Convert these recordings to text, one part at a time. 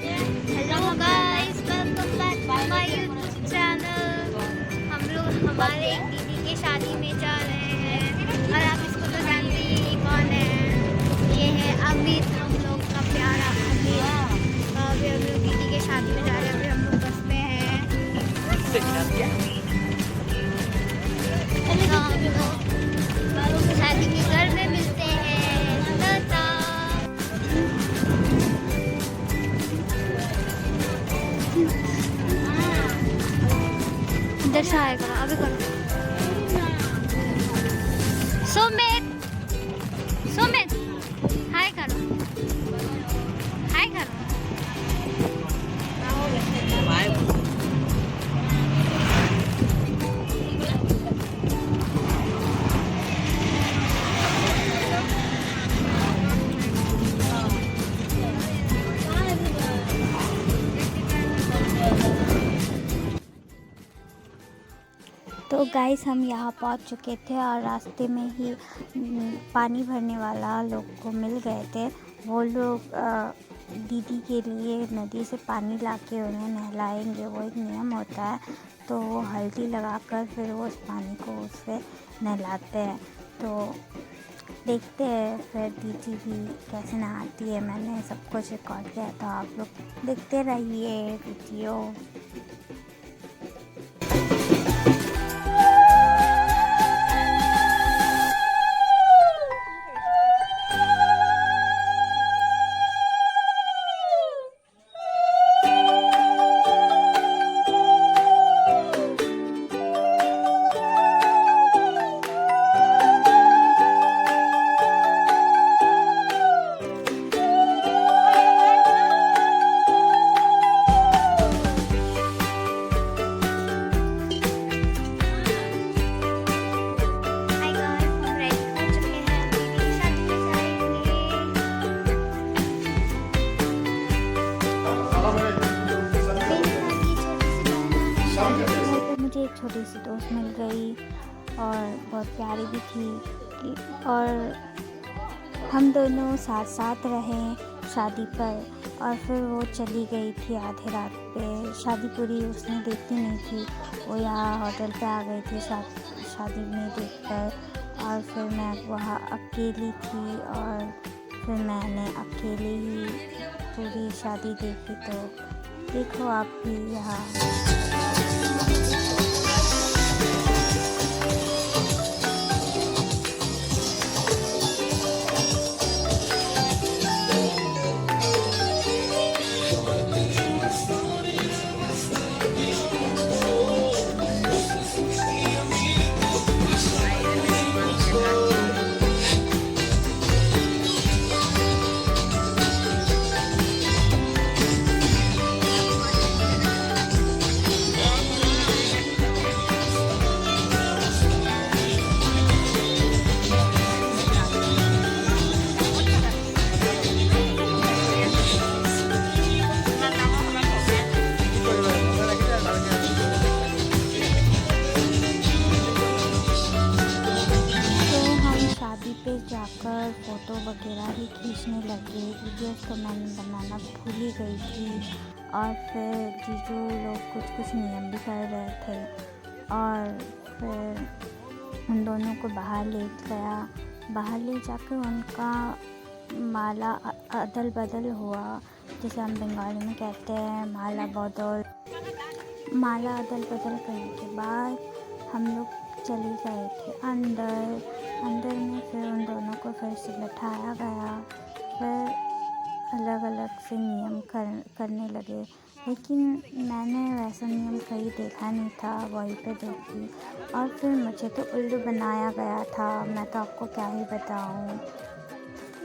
Hello guys, welcome back to my YouTube channel. हम लोग हमारे एक दीदी की शादी में जा रहे हैं और आप इसको तो जानते ही ये कौन है। ये है अमित, हम लोग का प्यारा अमित। अभी हम लोग दीदी के शादी में जा रहे हैं। अभी हम लोग बस में हैं। तो हम लोग शादी के घर में मिलते हैं। टाटा। इधर से आएगा, अभी करो। सुमित, सुमित, हाय करो, हाय करो। तो गाइस, हम यहाँ पहुँच चुके थे और रास्ते में ही पानी भरने वाला लोग को मिल गए थे। वो लोग दीदी के लिए नदी से पानी लाके उन्हें नहलाएंगे, वो एक नियम होता है। तो वो हल्दी लगाकर फिर वो उस पानी को उससे नहलाते हैं। तो देखते हैं फिर दीदी भी कैसे नहाती है। मैंने सब कुछ रिकॉर्ड किया था, आप लोग देखते रहिए वीडियो। मुझे एक छोटी सी दोस्त मिल गई और बहुत प्यारी भी थी और हम दोनों साथ साथ रहे शादी पर। और फिर वो चली गई थी आधे रात पे। शादी पूरी उसने देखी नहीं थी, वो यहाँ होटल पे आ गई थी शादी में देखकर। और फिर मैं वहाँ अकेली थी और फिर मैंने अकेले ही पूरी शादी देखी। तो देखो आप भी यहाँ। पे जाकर फ़ोटो वगैरह ही खींचने लगे। वीडियोस तो मैंने बनाना भूल ही गई थी। और फिर जीजू लोग कुछ नियम भी कर रहे थे और फिर उन दोनों को बाहर ले गया। बाहर ले जाकर उनका माला अदल बदल हुआ, जिसे हम बंगाली में कहते हैं माला बदल। माला अदल बदल करने के बाद हम लोग चले गए थे अंदर में। फिर उन दोनों को फिर से बैठाया गया। फिर अलग अलग से नियम करने लगे, लेकिन मैंने वैसा नियम कहीं देखा नहीं था, वहीं पे देखी। और फिर मुझे तो उल्लू बनाया गया था, मैं तो आपको क्या ही बताऊं।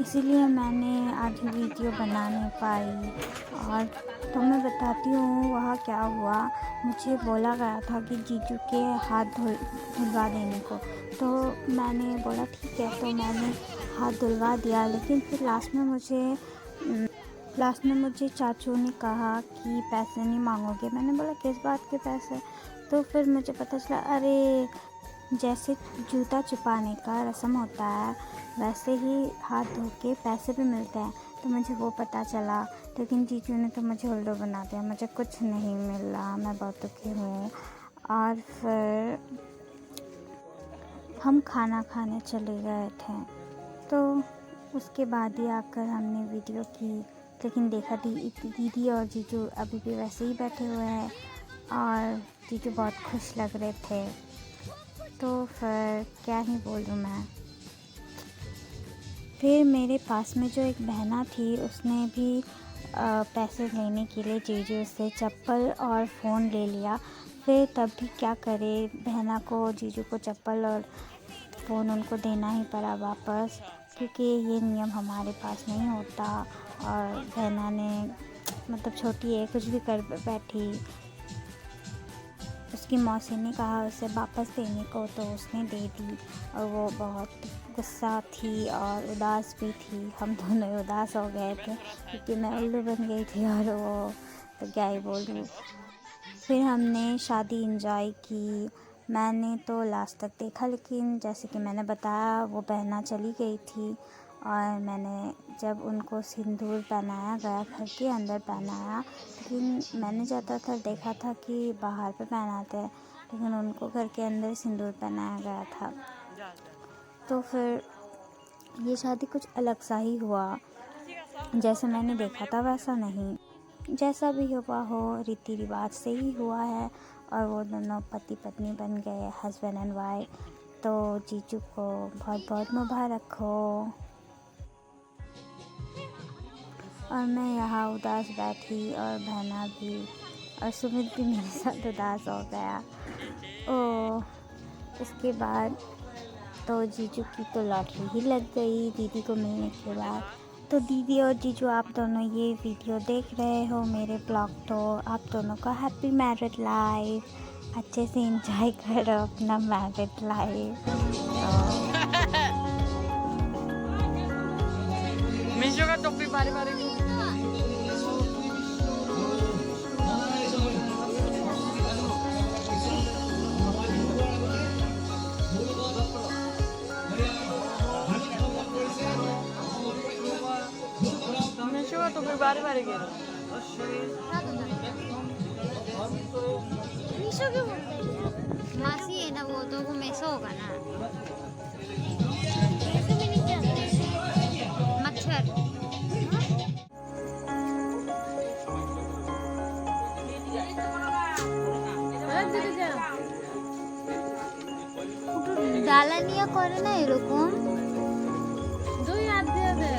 इसीलिए मैंने आधी वीडियो बना नहीं पाई। और तो मैं बताती हूँ वहाँ क्या हुआ। मुझे बोला गया था कि जीजू के हाथ धुलवा देने को। तो मैंने बोला ठीक है, तो मैंने हाथ धुलवा दिया। लेकिन फिर लास्ट में मुझे चाचू ने कहा कि पैसे नहीं मांगोगे। मैंने बोला किस बात के पैसे। तो फिर मुझे पता चला, अरे जैसे जूता छुपाने का रस्म होता है वैसे ही हाथ धो के पैसे भी मिलते हैं। तो मुझे वो पता चला। लेकिन जीजू ने तो मुझे उल्लू बना दिया, मुझे कुछ नहीं मिला, मैं बहुत दुखी हूँ। और फिर हम खाना खाने चले गए थे, तो उसके बाद ही आकर हमने वीडियो की। लेकिन देखा दीदी और जीजू अभी भी वैसे ही बैठे हुए हैं और जीजू बहुत खुश लग रहे थे। तो फिर क्या ही बोलूँ मैं। फिर मेरे पास में जो एक बहना थी, उसने भी पैसे लेने के लिए जीजू से चप्पल और फ़ोन ले लिया। फिर तब भी क्या करे, बहना को, जीजू को चप्पल और फ़ोन उनको देना ही पड़ा वापस, क्योंकि ये नियम हमारे पास नहीं होता। और बहना ने मतलब छोटी है, कुछ भी कर बैठी। उसकी मौसी ने कहा उसे वापस देने को, तो उसने दे दी। और वो बहुत गुस्सा थी और उदास भी थी। हम दोनों उदास हो गए थे क्योंकि मैं उल्लू बन गई थी और वो, तो क्या ही बोलूँ। फिर हमने शादी एंजॉय की। मैंने तो लास्ट तक देखा, लेकिन जैसे कि मैंने बताया वो बहना चली गई थी। और मैंने जब उनको सिंदूर पहनाया गया, घर के अंदर पहनाया, लेकिन मैंने ज़्यादातर देखा था कि बाहर पे पहनाते हैं, लेकिन उनको घर के अंदर सिंदूर पहनाया गया था। तो फिर ये शादी कुछ अलग सा ही हुआ, जैसे मैंने देखा था वैसा नहीं। जैसा भी हुआ हो, रीति रिवाज से ही हुआ है और वो दोनों पति पत्नी बन गए, हस्बैंड एंड वाइफ। तो जीजू को बहुत बहुत मुबारक हो। और मैं यहाँ उदास बैठी और बहना भी, और सुमित भी मेरे साथ उदास हो गया। उसके बाद तो जीजू की तो लॉटरी ही लग गई दीदी को मिलने के बाद। तो दीदी और जीजू, आप दोनों ये वीडियो देख रहे हो मेरे ब्लॉग, तो आप दोनों का हैप्पी मैरिड लाइफ, अच्छे से एंजॉय करो अपना मैरिड लाइफ। मिशो का टोपी बारे बारे तो फिर बारे बारे मीशो क्यों बोलते हैं? मासी है ना वो, तो वो मेसो होगा ना। मेसो में नहीं चलते मच्छर। জ্বালানিয়া করে না এরকম। দুই হাত দিয়ে দে।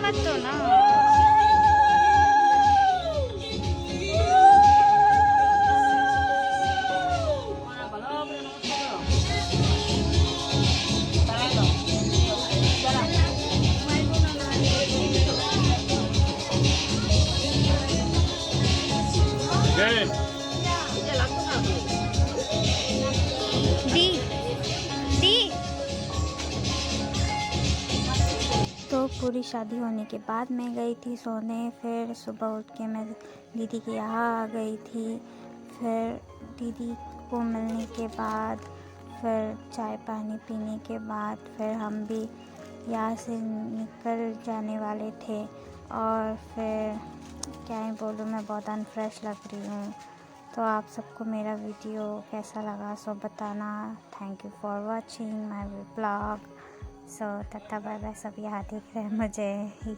मत दो ना। दी दी। तो पूरी शादी होने के बाद मैं गई थी सोने। फिर सुबह उठ के मैं दीदी के यहाँ आ गई थी। फिर दीदी को मिलने के बाद, फिर चाय पानी पीने के बाद, फिर हम भी यहाँ से निकल जाने वाले थे। और फिर क्या ही बोलूँ, मैं बहुत अनफ्रेश लग रही हूँ। तो आप सबको मेरा वीडियो कैसा लगा सो बताना। Thank you for watching my blog. So tata bye bye. सब यहाँ देख रहे हैं मुझे। ही।